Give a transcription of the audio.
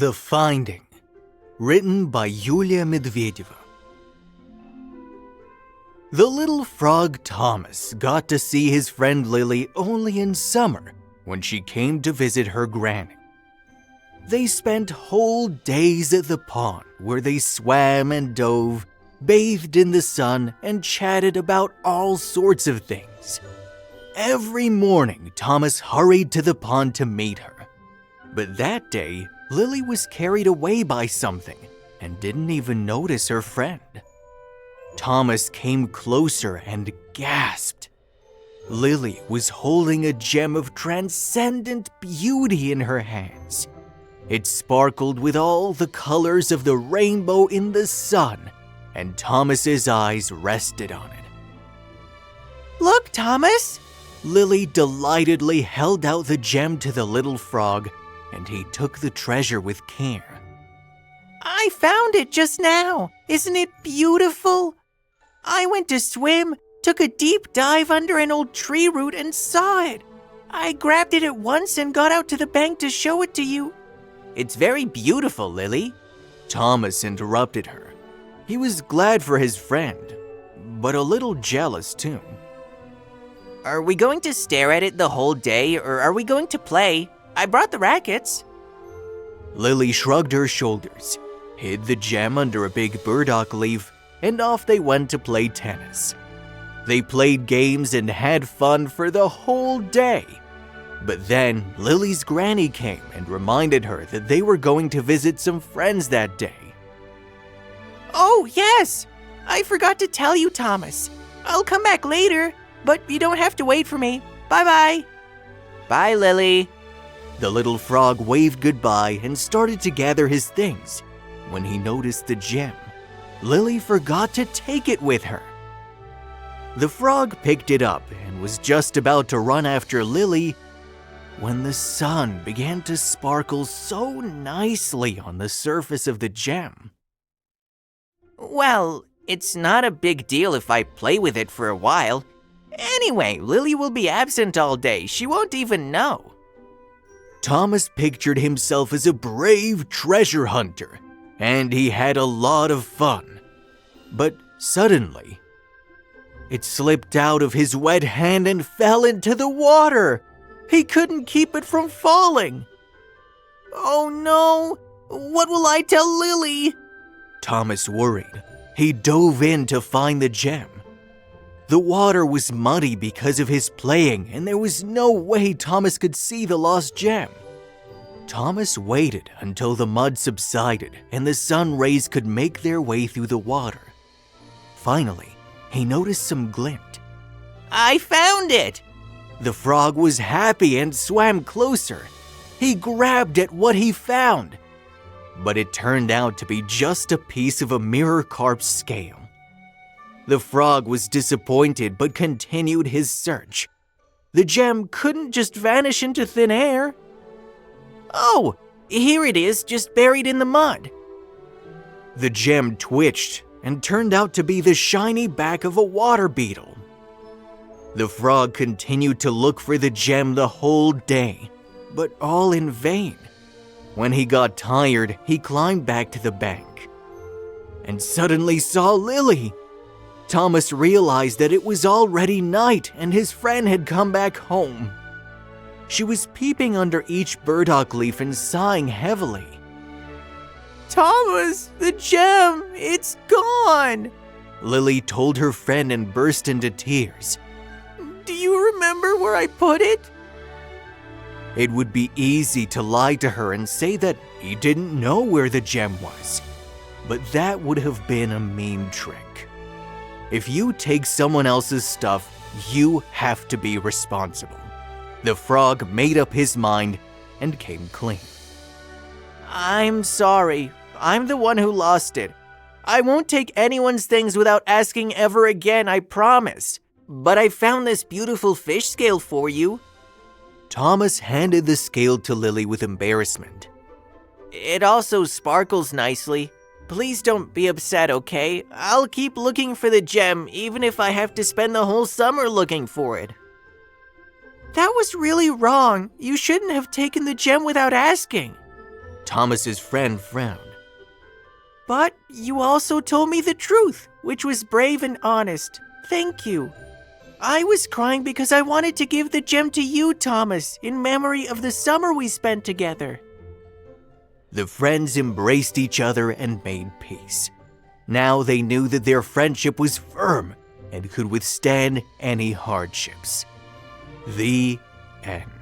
The Finding, written by Yulia Medvedeva. The little frog Thomas got to see his friend Lily only in summer when she came to visit her granny. They spent whole days at the pond where they swam and dove, bathed in the sun, and chatted about all sorts of things. Every morning, Thomas hurried to the pond to meet her. But that day, Lily was carried away by something and didn't even notice her friend. Thomas came closer and gasped. Lily was holding a gem of transcendent beauty in her hands. It sparkled with all the colors of the rainbow in the sun, and Thomas's eyes rested on it. "Look, Thomas!" Lily delightedly held out the gem to the little frog, and he took the treasure with care. "I found it just now. Isn't it beautiful? I went to swim, took a deep dive under an old tree root and saw it. I grabbed it at once and got out to the bank to show it to you." "It's very beautiful, Lily." Thomas interrupted her. He was glad for his friend, but a little jealous too. "Are we going to stare at it the whole day, or are we going to play? I brought the rackets." Lily shrugged her shoulders, hid the gem under a big burdock leaf, and off they went to play tennis. They played games and had fun for the whole day. But then Lily's granny came and reminded her that they were going to visit some friends that day. "Oh, yes! I forgot to tell you, Thomas. I'll come back later, but you don't have to wait for me. Bye-bye." "Bye, Lily." The little frog waved goodbye and started to gather his things when he noticed the gem. Lily forgot to take it with her. The frog picked it up and was just about to run after Lily when the sun began to sparkle so nicely on the surface of the gem. "Well, it's not a big deal if I play with it for a while. Anyway, Lily will be absent all day. She won't even know." Thomas pictured himself as a brave treasure hunter, and he had a lot of fun. But suddenly, it slipped out of his wet hand and fell into the water. He couldn't keep it from falling. "Oh no! What will I tell Lily?" Thomas worried. He dove in to find the gem. The water was muddy because of his playing, and there was no way Thomas could see the lost gem. Thomas waited until the mud subsided and the sun rays could make their way through the water. Finally, he noticed some glint. "I found it!" The frog was happy and swam closer. He grabbed at what he found, but it turned out to be just a piece of a mirror carp's scale. The frog was disappointed but continued his search. The gem couldn't just vanish into thin air. "Oh, here it is, just buried in the mud." The gem twitched and turned out to be the shiny back of a water beetle. The frog continued to look for the gem the whole day, but all in vain. When he got tired, he climbed back to the bank and suddenly saw Lily. Thomas realized that it was already night and his friend had come back home. She was peeping under each burdock leaf and sighing heavily. "Thomas, the gem, it's gone!" Lily told her friend and burst into tears. "Do you remember where I put it?" It would be easy to lie to her and say that he didn't know where the gem was, but that would have been a mean trick. If you take someone else's stuff, you have to be responsible. The frog made up his mind and came clean. "I'm sorry. I'm the one who lost it. I won't take anyone's things without asking ever again, I promise. But I found this beautiful fish scale for you." Thomas handed the scale to Lily with embarrassment. "It also sparkles nicely. Please don't be upset, okay? I'll keep looking for the gem even if I have to spend the whole summer looking for it." "That was really wrong. You shouldn't have taken the gem without asking." Thomas's friend frowned. But you also told me the truth, which was brave and honest. Thank you. I was crying because I wanted to give the gem to you, Thomas, in memory of the summer we spent together. The friends embraced each other and made peace. Now they knew that their friendship was firm and could withstand any hardships. The end.